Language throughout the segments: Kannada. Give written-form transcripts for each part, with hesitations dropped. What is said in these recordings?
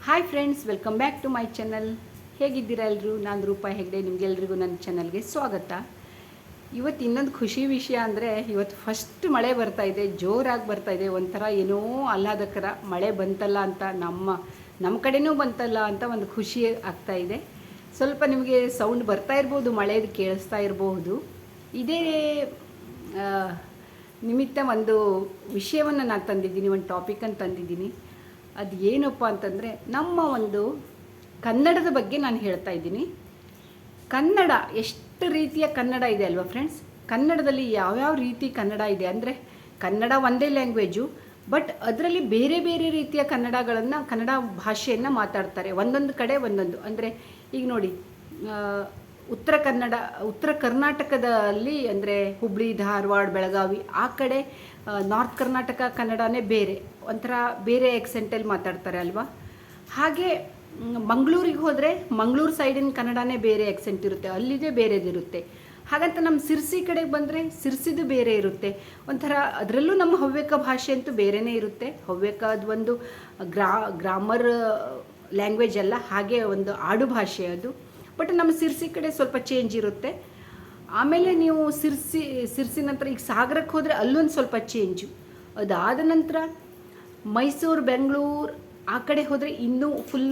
Hi friends, welcome back to my channel. ಹೇಗಿದ್ದೀರಾ ಎಲ್ಲರೂ? ನಾನು ರೂಪಾ ಹೆಗ್ಡೆ. ನಿಮಗೆಲ್ರಿಗೂ ನನ್ನ ಚಾನಲ್ಗೆ ಸ್ವಾಗತ. ಇವತ್ತು ಇನ್ನೊಂದು ಖುಷಿ ವಿಷಯ ಅಂದರೆ, ಇವತ್ತು ಫಸ್ಟ್ ಮಳೆ ಬರ್ತಾಯಿದೆ, ಜೋರಾಗಿ ಬರ್ತಾಯಿದೆ. ಒಂಥರ ಏನೋ ಆಹ್ಲಾದಕರ ಮಳೆ ಬಂತಲ್ಲ ಅಂತ, ನಮ್ಮ ಕಡೆನೂ ಬಂತಲ್ಲ ಅಂತ ಒಂದು ಖುಷಿ ಆಗ್ತಾಯಿದೆ. ಸ್ವಲ್ಪ ನಿಮಗೆ ಸೌಂಡ್ ಬರ್ತಾ ಇರ್ಬೋದು, ಮಳೆದು ಕೇಳಿಸ್ತಾ ಇರಬಹುದು. ಇದೇ ನಿಮಿತ್ತ ಒಂದು ವಿಷಯವನ್ನು ನಾನು ತಂದಿದ್ದೀನಿ, ಒಂದು ಟಾಪಿಕನ್ನು ತಂದಿದ್ದೀನಿ. ಅದು ಏನಪ್ಪ ಅಂತಂದರೆ, ನಮ್ಮ ಒಂದು ಕನ್ನಡದ ಬಗ್ಗೆ ನಾನು ಹೇಳ್ತಾ ಇದ್ದೀನಿ. ಕನ್ನಡ ಎಷ್ಟು ರೀತಿಯ ಕನ್ನಡ ಇದೆ ಅಲ್ವಾ ಫ್ರೆಂಡ್ಸ್? ಕನ್ನಡದಲ್ಲಿ ಯಾವ್ಯಾವ ರೀತಿ ಕನ್ನಡ ಇದೆ ಅಂದರೆ, ಕನ್ನಡ ಒಂದೇ ಲ್ಯಾಂಗ್ವೇಜು, ಬಟ್ ಅದರಲ್ಲಿ ಬೇರೆ ಬೇರೆ ರೀತಿಯ ಕನ್ನಡ ಭಾಷೆಯನ್ನು ಮಾತಾಡ್ತಾರೆ. ಒಂದೊಂದು ಕಡೆ ಒಂದೊಂದು. ಅಂದರೆ ಈಗ ನೋಡಿ, ಉತ್ತರ ಕರ್ನಾಟಕದಲ್ಲಿ ಅಂದರೆ ಹುಬ್ಳಿ, ಧಾರವಾಡ, ಬೆಳಗಾವಿ ಆ ಕಡೆ, ನಾರ್ತ್ ಕರ್ನಾಟಕ ಕನ್ನಡನೇ ಬೇರೆ, ಒಂಥರ ಬೇರೆ ಎಕ್ಸೆಂಟಲ್ಲಿ ಮಾತಾಡ್ತಾರೆ ಅಲ್ವಾ? ಹಾಗೆ ಮಂಗಳೂರಿಗೆ ಹೋದರೆ ಮಂಗಳೂರು ಸೈಡಿನ ಕನ್ನಡನೇ ಬೇರೆ ಎಕ್ಸೆಂಟ್ ಇರುತ್ತೆ, ಅಲ್ಲಿದೆ ಬೇರೆದಿರುತ್ತೆ. ಹಾಗಂತ ನಮ್ಮ ಸಿರ್ಸಿ ಕಡೆಗೆ ಬಂದರೆ ಸಿರ್ಸಿದು ಬೇರೆ ಇರುತ್ತೆ. ಒಂಥರ ಅದರಲ್ಲೂ ನಮ್ಮ ಹವ್ಯಕ ಭಾಷೆ ಅಂತೂ ಬೇರೆಯೇ ಇರುತ್ತೆ. ಹವ್ಯಕ ಅದು ಒಂದು ಗ್ರಾಮರ್ ಲ್ಯಾಂಗ್ವೇಜ್ ಅಲ್ಲ, ಹಾಗೆ ಒಂದು ಆಡು ಭಾಷೆ ಅದು. ಬಟ್ ನಮ್ಮ ಸಿರ್ಸಿ ಕಡೆ ಸ್ವಲ್ಪ ಚೇಂಜ್ ಇರುತ್ತೆ. ಆಮೇಲೆ ನೀವು ಸಿರ್ಸಿ ನಂತರ ಈಗ ಸಾಗರಕ್ಕೆ ಹೋದರೆ ಅಲ್ಲೊಂದು ಸ್ವಲ್ಪ ಚೇಂಜು. ಅದಾದ ನಂತರ ಮೈಸೂರು, ಬೆಂಗಳೂರು ಆ ಕಡೆ ಹೋದರೆ ಇನ್ನೂ ಫುಲ್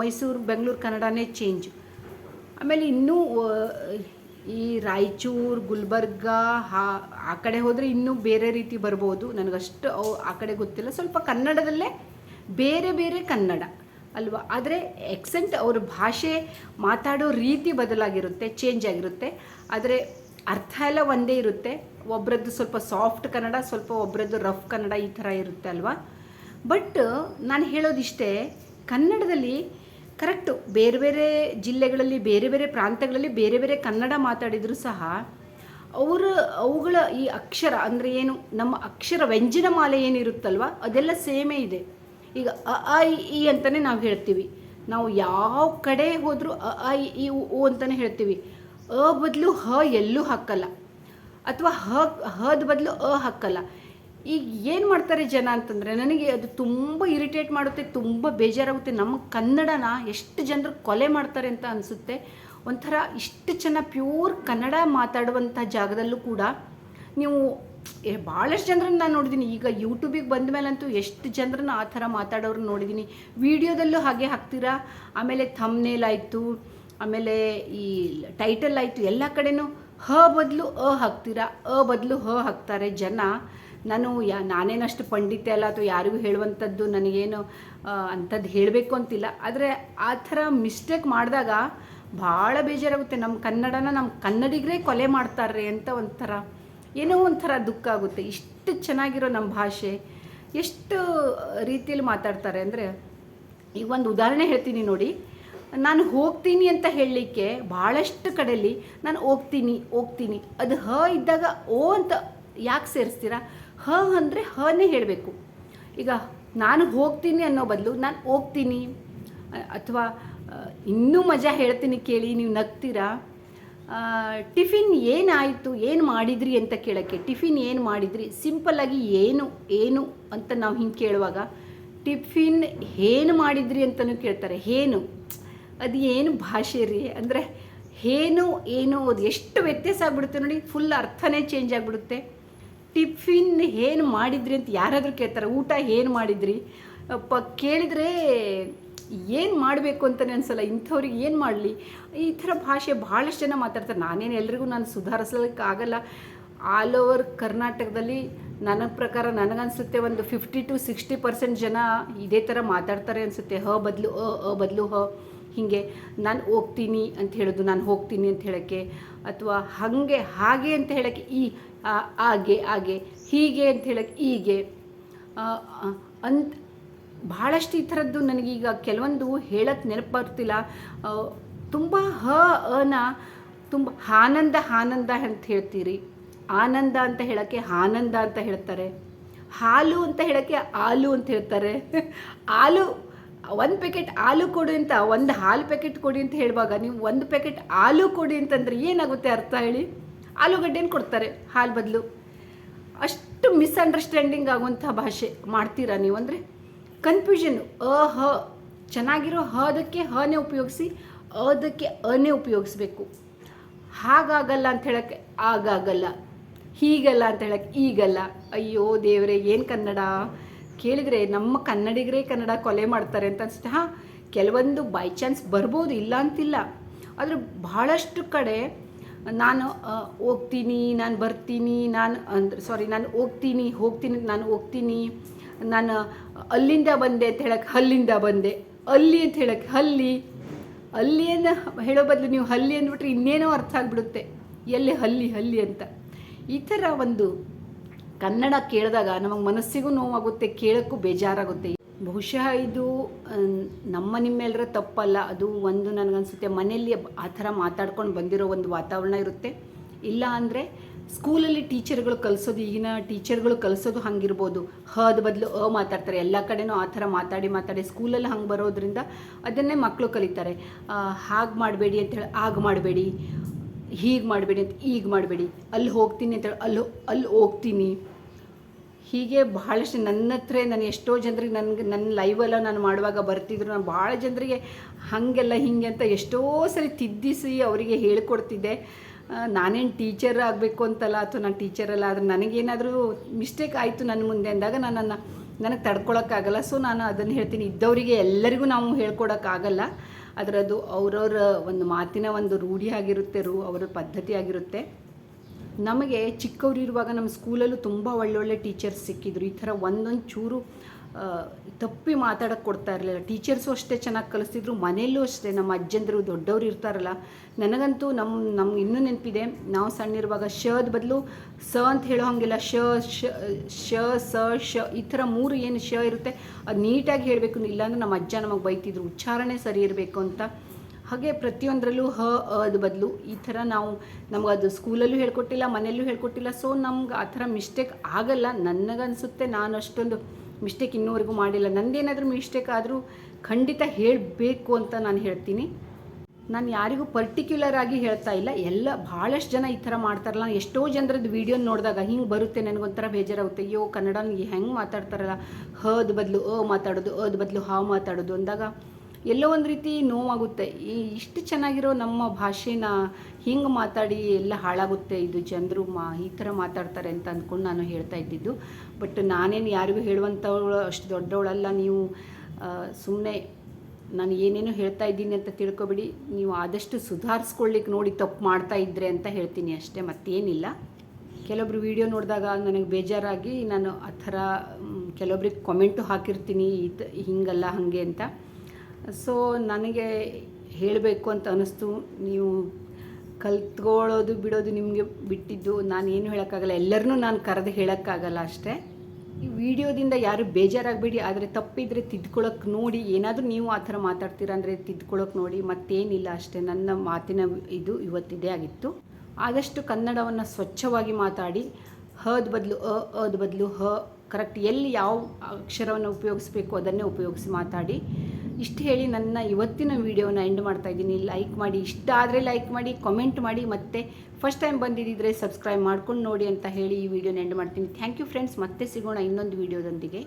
ಮೈಸೂರು, ಬೆಂಗಳೂರು ಕನ್ನಡನೇ ಚೇಂಜು. ಆಮೇಲೆ ಇನ್ನೂ ಈ ರಾಯಚೂರು, ಗುಲ್ಬರ್ಗ ಆ ಕಡೆ ಹೋದರೆ ಇನ್ನೂ ಬೇರೆ ರೀತಿ ಬರ್ಬೋದು. ನನಗಷ್ಟು ಆ ಕಡೆ ಗೊತ್ತಿಲ್ಲ. ಸ್ವಲ್ಪ ಕನ್ನಡದಲ್ಲೇ ಬೇರೆ ಬೇರೆ ಕನ್ನಡ ಅಲ್ವಾ? ಆದರೆ ಎಕ್ಸೆಂಟ್, ಅವ್ರ ಭಾಷೆ ಮಾತಾಡೋ ರೀತಿ ಬದಲಾಗಿರುತ್ತೆ, ಚೇಂಜ್ ಆಗಿರುತ್ತೆ. ಆದರೆ ಅರ್ಥ ಎಲ್ಲ ಒಂದೇ ಇರುತ್ತೆ. ಒಬ್ಬರದ್ದು ಸ್ವಲ್ಪ ಸಾಫ್ಟ್ ಕನ್ನಡ, ಸ್ವಲ್ಪ ಒಬ್ಬರದ್ದು ರಫ್ ಕನ್ನಡ, ಈ ಥರ ಇರುತ್ತೆ ಅಲ್ವಾ? ಬಟ್ ನಾನು ಹೇಳೋದಿಷ್ಟೇ, ಕನ್ನಡದಲ್ಲಿ ಕರೆಕ್ಟು ಬೇರೆ ಬೇರೆ ಜಿಲ್ಲೆಗಳಲ್ಲಿ, ಬೇರೆ ಬೇರೆ ಪ್ರಾಂತ್ಯಗಳಲ್ಲಿ ಬೇರೆ ಬೇರೆ ಕನ್ನಡ ಮಾತಾಡಿದರೂ ಸಹ ಅವುಗಳ ಈ ಅಕ್ಷರ ಅಂದರೆ ಏನು, ನಮ್ಮ ಅಕ್ಷರ ವ್ಯಂಜನಮಾಲೆ ಏನಿರುತ್ತಲ್ವ, ಅದೆಲ್ಲ ಸೇಮೇ ಇದೆ. ಈಗ ಅ ಆ ಇ ಅಂತಲೇ ನಾವು ಹೇಳ್ತೀವಿ. ನಾವು ಯಾವ ಕಡೆ ಹೋದರೂ ಅ ಆ ಇ ಉ ಅಂತಲೇ ಹೇಳ್ತೀವಿ. ಅ ಬದಲು ಹ ಎಲ್ಲೂ ಹಾಕಲ್ಲ, ಅಥವಾ ಹದ ಬದಲು ಅ ಹಾಕಲ್ಲ. ಈಗ ಏನು ಮಾಡ್ತಾರೆ ಜನ ಅಂತಂದರೆ, ನನಗೆ ಅದು ತುಂಬ ಇರಿಟೇಟ್ ಮಾಡುತ್ತೆ, ತುಂಬ ಬೇಜಾರಾಗುತ್ತೆ. ನಮ್ಮ ಕನ್ನಡನ ಎಷ್ಟು ಜನರು ಕೊಲೆ ಮಾಡ್ತಾರೆ ಅಂತ ಅನಿಸುತ್ತೆ. ಒಂಥರ ಇಷ್ಟು ಚೆನ್ನಾಗಿ ಪ್ಯೂರ್ ಕನ್ನಡ ಮಾತಾಡುವಂಥ ಜಾಗದಲ್ಲೂ ಕೂಡ ನೀವು ಭಾಳಷ್ಟು ಜನರನ್ನು ನಾನು ನೋಡಿದ್ದೀನಿ. ಈಗ ಯೂಟ್ಯೂಬಿಗೆ ಬಂದ ಮೇಲಂತೂ ಎಷ್ಟು ಜನರನ್ನ ಆ ಥರ ಮಾತಾಡೋರು ನೋಡಿದ್ದೀನಿ. ವಿಡಿಯೋದಲ್ಲೂ ಹಾಗೆ ಹಾಕ್ತೀರಾ. ಆಮೇಲೆ ಥಂಬ್ನೇಲ್ ಆಯಿತು, ಆಮೇಲೆ ಈ ಟೈಟಲ್ ಆಯಿತು, ಎಲ್ಲ ಕಡೆನೂ ಹ ಬದಲು ಅ ಹಾಕ್ತೀರಾ, ಅ ಬದಲು ಹ ಹಾಕ್ತಾರೆ ಜನ. ನಾನೇನಷ್ಟು ಪಂಡಿತೆ ಅಲ್ಲ, ಅಥವಾ ಯಾರಿಗೂ ಹೇಳುವಂಥದ್ದು ನನಗೇನು ಅಂಥದ್ದು ಹೇಳಬೇಕು ಅಂತಿಲ್ಲ. ಆದರೆ ಆ ಥರ ಮಿಸ್ಟೇಕ್ ಮಾಡಿದಾಗ ಭಾಳ ಬೇಜಾರಾಗುತ್ತೆ. ನಮ್ಮ ಕನ್ನಡನ ನಮ್ಮ ಕನ್ನಡಿಗರೇ ಕೊಲೆ ಮಾಡ್ತಾರೆ ಅಂತ ಒಂಥರ ಏನೋ ಒಂಥರ ದುಃಖ ಆಗುತ್ತೆ. ಇಷ್ಟು ಚೆನ್ನಾಗಿರೋ ನಮ್ಮ ಭಾಷೆ ಎಷ್ಟು ರೀತಿಯಲ್ಲಿ ಮಾತಾಡ್ತಾರೆ ಅಂದರೆ, ಈಗ ಒಂದು ಉದಾಹರಣೆ ಹೇಳ್ತೀನಿ ನೋಡಿ. ನಾನು ಹೋಗ್ತೀನಿ ಅಂತ ಹೇಳಲಿಕ್ಕೆ ಭಾಳಷ್ಟು ಕಡೆಯಲ್ಲಿ ನಾನು ಹೋಗ್ತೀನಿ ಅದು ಹ ಇದ್ದಾಗ ಓ ಅಂತ ಯಾಕೆ ಸೇರಿಸ್ತೀರಾ? ಹ ಅಂದರೆ ಹನೇ ಹೇಳಬೇಕು. ಈಗ ನಾನು ಹೋಗ್ತೀನಿ ಅನ್ನೋ ಬದಲು ನಾನು ಹೋಗ್ತೀನಿ. ಅಥವಾ ಇನ್ನೂ ಮಜಾ ಹೇಳ್ತೀನಿ ಕೇಳಿ, ನೀವು ನಗ್ತೀರಾ. ಟಿಫಿನ್ ಏನಾಯಿತು, ಏನು ಮಾಡಿದ್ರಿ ಅಂತ ಕೇಳೋಕ್ಕೆ, ಟಿಫಿನ್ ಏನು ಮಾಡಿದ್ರಿ, ಸಿಂಪಲ್ಲಾಗಿ ಏನು ಅಂತ ನಾವು ಹಿಂಗೆ ಕೇಳುವಾಗ ಟಿಫಿನ್ ಏನು ಮಾಡಿದ್ರಿ ಅಂತಲೂ ಕೇಳ್ತಾರೆ. ಏನು, ಅದು ಏನು ಭಾಷೆ ರೀ? ಅಂದರೆ ಏನು ಅದು ಎಷ್ಟು ವ್ಯತ್ಯಾಸ ಆಗಿಬಿಡುತ್ತೆ ನೋಡಿ. ಫುಲ್ ಅರ್ಥನೇ ಚೇಂಜ್ ಆಗಿಬಿಡುತ್ತೆ. ಟಿಫಿನ್ ಏನು ಮಾಡಿದ್ರಿ ಅಂತ ಯಾರಾದರೂ ಕೇಳ್ತಾರೆ. ಊಟ ಏನು ಮಾಡಿದ್ರಿ ಕೇಳಿದರೆ ಏನು ಮಾಡಬೇಕು ಅಂತಲೇ ಅನಿಸಲ್ಲ. ಇಂಥವ್ರಿಗೆ ಏನು ಮಾಡಲಿ? ಈ ಥರ ಭಾಷೆ ಭಾಳಷ್ಟು ಜನ ಮಾತಾಡ್ತಾರೆ. ನಾನೇನು ಎಲ್ರಿಗೂ ಸುಧಾರಿಸಲಿಕ್ಕಾಗಲ್ಲ. ಆಲ್ ಓವರ್ ಕರ್ನಾಟಕದಲ್ಲಿ ನನ್ನ ಪ್ರಕಾರ ನನಗನ್ಸುತ್ತೆ ಒಂದು 50 to 60% ಜನ ಇದೇ ಥರ ಮಾತಾಡ್ತಾರೆ ಅನಿಸುತ್ತೆ. ಹ ಬದಲು ಅ ಬದಲು ಹ, ಹೀಗೆ. ನಾನು ಹೋಗ್ತೀನಿ ಅಂತ ಹೇಳೋದು ನಾನು ಹೋಗ್ತೀನಿ ಅಂತ ಹೇಳೋಕ್ಕೆ, ಅಥವಾ ಹಾಗೆ ಅಂತ ಹೇಳೋಕ್ಕೆ ಹಾಗೆ, ಹೀಗೆ ಅಂತ ಹೇಳೋಕ್ಕೆ ಹೀಗೆ ಅಂತ ಭಾಳಷ್ಟು ಈ ಥರದ್ದು ನನಗೀಗ ಕೆಲವೊಂದು ಹೇಳೋಕ್ಕೆ ನೆನಪು ಬರ್ತಿಲ್ಲ. ತುಂಬ ಅನ ತುಂಬ ಆನಂದ ಅಂತ ಹೇಳ್ತೀರಿ. ಆನಂದ ಅಂತ ಹೇಳೋಕ್ಕೆ ಆನಂದ ಅಂತ ಹೇಳ್ತಾರೆ. ಹಾಲು ಅಂತ ಹೇಳೋಕ್ಕೆ ಹಾಲು ಅಂತ ಹೇಳ್ತಾರೆ. ಹಾಲು, ಒಂದು ಪ್ಯಾಕೆಟ್ ಹಾಲು ಕೊಡಿ ಅಂತ, ಒಂದು ಹಾಲು ಪ್ಯಾಕೆಟ್ ಕೊಡಿ ಅಂತ ಹೇಳುವಾಗ ನೀವು ಒಂದು ಪ್ಯಾಕೆಟ್ ಹಾಲು ಕೊಡಿ ಅಂತಂದರೆ ಏನಾಗುತ್ತೆ ಅರ್ಥ ಹೇಳಿ? ಆಲೂಗಡ್ಡೆನ ಕೊಡ್ತಾರೆ ಹಾಲು ಬದಲು. ಅಷ್ಟು ಮಿಸ್ಅಂಡರ್ಸ್ಟ್ಯಾಂಡಿಂಗ್ ಆಗುವಂಥ ಭಾಷೆ ಮಾಡ್ತೀರಾ ನೀವು. ಅಂದರೆ ಕನ್ಫ್ಯೂಷನ್ನು, ಹ ಚೆನ್ನಾಗಿರೋ ಹದಕ್ಕೆ ಹನೇ ಉಪಯೋಗಿಸಿ, ಅದಕ್ಕೆ ಅನೇ ಉಪಯೋಗಿಸ್ಬೇಕು. ಹಾಗಾಗಲ್ಲ ಅಂತ ಹೇಳೋಕ್ಕೆ ಆಗಾಗಲ್ಲ, ಹೀಗಲ್ಲ ಅಂತ ಹೇಳೋಕ್ಕೆ ಈಗಲ್ಲ. ಅಯ್ಯೋ ದೇವರೇ, ಏನು ಕನ್ನಡ ಕೇಳಿದರೆ ನಮ್ಮ ಕನ್ನಡಿಗರೇ ಕನ್ನಡ ಕೊಲೆ ಮಾಡ್ತಾರೆ ಅಂತ ಅನಿಸುತ್ತೆ. ಹಾಂ, ಕೆಲವೊಂದು ಬೈ ಚಾನ್ಸ್ ಬರ್ಬೋದು, ಇಲ್ಲ ಅಂತಿಲ್ಲ. ಆದರೆ ಬಹಳಷ್ಟು ಕಡೆ ನಾನು ಹೋಗ್ತೀನಿ, ನಾನು ಬರ್ತೀನಿ, ನಾನು ಹೋಗ್ತೀನಿ, ನಾನು ಅಲ್ಲಿಂದ ಬಂದೆ ಅಂತ ಹೇಳಕ್ಕೆ ಅಲ್ಲಿಂದ ಬಂದೆ, ಅಲ್ಲಿ ಅಂತ ಹೇಳಕ್ಕೆ ಅಲ್ಲಿ ಅಂತ ಹೇಳೋ ಬದಲು ನೀವು ಹಲ್ಲಿ ಅಂದ್ಬಿಟ್ರೆ ಇನ್ನೇನೋ ಅರ್ಥ ಆಗಿಬಿಡುತ್ತೆ, ಎಲ್ಲಿ ಹಲ್ಲಿ ಅಂತ. ಈ ಥರ ಒಂದು ಕನ್ನಡ ಕೇಳಿದಾಗ ನಮಗೆ ಮನಸ್ಸಿಗೂ ನೋವಾಗುತ್ತೆ, ಕೇಳೋಕ್ಕೂ ಬೇಜಾರಾಗುತ್ತೆ. ಬಹುಶಃ ಇದು ನಮ್ಮ ನಿಮ್ಮೆಲ್ಲರ ತಪ್ಪಲ್ಲ, ಅದು ಒಂದು ನನಗನ್ಸುತ್ತೆ ಮನೆಯಲ್ಲಿ ಆ ಥರ ಮಾತಾಡ್ಕೊಂಡು ಬಂದಿರೋ ಒಂದು ವಾತಾವರಣ ಇರುತ್ತೆ. ಇಲ್ಲ ಅಂದರೆ ಸ್ಕೂಲಲ್ಲಿ ಟೀಚರ್ಗಳು ಕಲಿಸೋದು, ಈಗಿನ ಟೀಚರ್ಗಳು ಕಲಿಸೋದು ಹಂಗಿರ್ಬೋದು. ಹದ ಬದಲು ಮಾತಾಡ್ತಾರೆ, ಎಲ್ಲ ಕಡೆನೂ ಆ ಥರ ಮಾತಾಡಿ ಸ್ಕೂಲಲ್ಲಿ ಹಂಗೆ ಬರೋದ್ರಿಂದ ಅದನ್ನೇ ಮಕ್ಕಳು ಕಲಿತಾರೆ. ಹಾಗೆ ಮಾಡಬೇಡಿ ಅಂತೇಳಿ ಆಗ ಮಾಡಬೇಡಿ, ಹೀಗೆ ಮಾಡಬೇಡಿ ಅಂತ ಈಗ ಮಾಡಬೇಡಿ, ಅಲ್ಲಿ ಹೋಗ್ತೀನಿ ಅಂತೇಳಿ ಅಲ್ಲಿ ಹೋಗ್ತೀನಿ. ಹೀಗೆ ಬಹಳಷ್ಟು ನನ್ನ ಹತ್ರ ನಾನು ಎಷ್ಟೋ ಜನರಿಗೆ ನನ್ನ ಲೈವೆಲ್ಲ ನಾನು ಮಾಡುವಾಗ ಬರ್ತಿದ್ರು. ನಾನು ಭಾಳ ಜನರಿಗೆ ಹಾಗೆಲ್ಲ ಹೀಗೆ ಅಂತ ಎಷ್ಟೋ ಸರಿ ತಿದ್ದಿಸಿ ಅವರಿಗೆ ಹೇಳ್ಕೊಡ್ತಿದ್ದೆ. ನಾನೇನು ಟೀಚರ್ ಆಗಬೇಕು ಅಂತಲ್ಲ, ಅಥವಾ ನಾನು ಟೀಚರಲ್ಲ, ಆದರೆ ನನಗೇನಾದರೂ ಮಿಸ್ಟೇಕ್ ಆಯಿತು ನನ್ನ ಮುಂದೆ ಅಂದಾಗ ನನಗೆ ತಡ್ಕೊಳಕ್ಕಾಗಲ್ಲ. ಸೊ ನಾನು ಅದನ್ನು ಹೇಳ್ತೀನಿ, ಇದ್ದವರಿಗೆ ಎಲ್ಲರಿಗೂ ನಾವು ಹೇಳ್ಕೊಡೋಕ್ಕಾಗಲ್ಲ. ಅದರದ್ದು ಅವರವರ ಒಂದು ಮಾತಿನ ಒಂದು ರೂಢಿ ಆಗಿರುತ್ತೆ, ಅವರ ಪದ್ಧತಿ ಆಗಿರುತ್ತೆ. ನಮಗೆ ಚಿಕ್ಕವರಿರುವಾಗ ನಮ್ಮ ಸ್ಕೂಲಲ್ಲೂ ತುಂಬ ಒಳ್ಳೊಳ್ಳೆ ಟೀಚರ್ಸ್ ಸಿಕ್ಕಿದ್ರು. ಈ ಥರ ಒಂದೊಂದು ಚೂರು ತಪ್ಪಿ ಮಾತಾಡೋಕ್ಕೆ ಕೊಡ್ತಾ ಇರಲಿಲ್ಲ. ಟೀಚರ್ಸು ಅಷ್ಟೇ ಚೆನ್ನಾಗಿ ಕಲಿಸ್ತಿದ್ರು, ಮನೆಯಲ್ಲೂ ಅಷ್ಟೇ. ನಮ್ಮ ಅಜ್ಜಂದರು ದೊಡ್ಡವರು ಇರ್ತಾರಲ್ಲ, ನನಗಂತೂ ನಮ್ಗೆ ಇನ್ನೂ ನೆನಪಿದೆ, ನಾವು ಸಣ್ಣಿರುವಾಗ ಶದ ಬದಲು ಸ ಅಂತ ಹೇಳೋ ಹಾಗಿಲ್ಲ, ಶ ಈ ಥರ 3 ಏನು ಶ ಇರುತ್ತೆ ಅದು ನೀಟಾಗಿ ಹೇಳಬೇಕು. ಇಲ್ಲಾಂದ್ರೆ ನಮ್ಮ ಅಜ್ಜ ನಮಗೆ ಬೈತಿದ್ರು, ಉಚ್ಚಾರಣೆ ಸರಿ ಇರಬೇಕು ಅಂತ. ಹಾಗೆ ಪ್ರತಿಯೊಂದರಲ್ಲೂ ಅದು ಬದಲು ಈ ಥರ ನಮ್ಗೆ ಅದು ಸ್ಕೂಲಲ್ಲೂ ಹೇಳ್ಕೊಟ್ಟಿಲ್ಲ, ಮನೆಯಲ್ಲೂ ಹೇಳ್ಕೊಟ್ಟಿಲ್ಲ. ಸೊ ನಮ್ಗೆ ಆ ಥರ ಮಿಸ್ಟೇಕ್ ಆಗಲ್ಲ ನನಗನ್ಸುತ್ತೆ. ನಾನು ಅಷ್ಟೊಂದು ಮಿಸ್ಟೇಕ್ ಇನ್ನೂವರೆಗೂ ಮಾಡಿಲ್ಲ. ನಂದೇನಾದರೂ ಮಿಸ್ಟೇಕ್ ಆದರೂ ಖಂಡಿತ ಹೇಳಬೇಕು ಅಂತ ನಾನು ಹೇಳ್ತೀನಿ. ನಾನು ಯಾರಿಗೂ ಪರ್ಟಿಕ್ಯುಲರ್ ಆಗಿ ಹೇಳ್ತಾ ಇಲ್ಲ, ಭಾಳಷ್ಟು ಜನ ಈ ಥರ ಮಾಡ್ತಾರಲ್ಲ. ಎಷ್ಟೋ ಜನರದ್ದು ವೀಡಿಯೋ ನೋಡಿದಾಗ ಹಿಂಗೆ ಬರುತ್ತೆ, ನನಗೊಂಥರ ಬೇಜಾರಾಗುತ್ತೆ. ಅಯ್ಯೋ ಕನ್ನಡನ ಹೆಂಗೆ ಮಾತಾಡ್ತಾರಲ್ಲ, ಹದ ಬದಲು ಮಾತಾಡೋದು, ಅದ ಬದಲು ಮಾತಾಡೋದು ಅಂದಾಗ ಎಲ್ಲೋ ಒಂದು ರೀತಿ ನೋವಾಗುತ್ತೆ. ಇಷ್ಟು ಚೆನ್ನಾಗಿರೋ ನಮ್ಮ ಭಾಷೆನ ಹಿಂಗೆ ಮಾತಾಡಿ ಎಲ್ಲ ಹಾಳಾಗುತ್ತೆ, ಇದು ಜನರು ಈ ಥರ ಮಾತಾಡ್ತಾರೆ ಅಂತ ಅಂದ್ಕೊಂಡು ನಾನು ಹೇಳ್ತಾ ಇದ್ದಿದ್ದು. ಬಟ್ ನಾನೇನು ಯಾರಿಗೂ ಹೇಳುವಂಥವಳು ಅಷ್ಟು ದೊಡ್ಡವಳಲ್ಲ. ನೀವು ಸುಮ್ಮನೆ ನಾನು ಏನೇನೋ ಹೇಳ್ತಾ ಇದ್ದೀನಿ ಅಂತ ತಿಳ್ಕೊಬೇಡಿ. ನೀವು ಆದಷ್ಟು ಸುಧಾರಿಸ್ಕೊಳ್ಳಿಕ್ಕೆ ನೋಡಿ ತಪ್ಪು ಮಾಡ್ತಾ ಇದ್ದರೆ ಅಂತ ಹೇಳ್ತೀನಿ ಅಷ್ಟೇ, ಮತ್ತೇನಿಲ್ಲ. ಕೆಲವೊಬ್ರು ವೀಡಿಯೋ ನೋಡಿದಾಗ ನನಗೆ ಬೇಜಾರಾಗಿ ನಾನು ಆ ಥರ ಕೆಲವೊಬ್ರಿಗೆ ಕಾಮೆಂಟು ಹಾಕಿರ್ತೀನಿ, ಹಿಂಗಲ್ಲ ಹಾಗೆ ಅಂತ. ಸೊ ನನಗೆ ಹೇಳಬೇಕು ಅಂತ ಅನ್ನಿಸ್ತು. ನೀವು ಕಲ್ತ್ಕೊಳ್ಳೋದು ಬಿಡೋದು ನಿಮಗೆ ಬಿಟ್ಟಿದ್ದು, ನಾನು ಏನು ಹೇಳೋಕ್ಕಾಗಲ್ಲ. ಎಲ್ಲರನ್ನೂ ನಾನು ಕರೆದು ಹೇಳೋಕ್ಕಾಗಲ್ಲ ಅಷ್ಟೇ. ಈ ವಿಡಿಯೋದಿಂದ ಯಾರು ಬೇಜಾರಾಗಬೇಡಿ, ಆದರೆ ತಪ್ಪಿದರೆ ತಿದ್ಕೊಳ್ಳೋಕೆ ನೋಡಿ. ಏನಾದರೂ ನೀವು ಆ ಥರ ಮಾತಾಡ್ತೀರಾ ಅಂದರೆ ತಿದ್ಕೊಳ್ಳೋಕೆ ನೋಡಿ, ಮತ್ತೇನಿಲ್ಲ ಅಷ್ಟೇ. ನನ್ನ ಮಾತಿನ ಇದು ಇವತ್ತಿದೇ ಆಗಿತ್ತು. ಆದಷ್ಟು ಕನ್ನಡವನ್ನು ಸ್ವಚ್ಛವಾಗಿ ಮಾತಾಡಿ, ಹದ ಬದಲು ಅದ ಬದಲು ಕರೆಕ್ಟ್ ಎಲ್ಲಿ ಯಾವ ಅಕ್ಷರವನ್ನು ಉಪಯೋಗಿಸ್ಬೇಕು ಅದನ್ನೇ ಉಪಯೋಗಿಸಿ ಮಾತಾಡಿ. ಇಷ್ಟು ಹೇಳಿ ನನ್ನ ಇವತ್ತಿನ ವೀಡಿಯೋನ ಎಂಡ್ ಮಾಡ್ತಾಯಿದ್ದೀನಿ. ಲೈಕ್ ಮಾಡಿ, ಇಷ್ಟ ಆದರೆ ಲೈಕ್ ಮಾಡಿ, ಕಾಮೆಂಟ್ ಮಾಡಿ, ಮತ್ತು ಫಸ್ಟ್ ಟೈಮ್ ಬಂದಿದ್ದರೆ ಸಬ್ಸ್ಕ್ರೈಬ್ ಮಾಡ್ಕೊಂಡು ನೋಡಿ ಅಂತ ಹೇಳಿ ಈ ವಿಡಿಯೋನ ಎಂಡ್ ಮಾಡ್ತೀನಿ. Thank you friends. ಮತ್ತೆ ಸಿಗೋಣ ಇನ್ನೊಂದು ವೀಡಿಯೋದೊಂದಿಗೆ.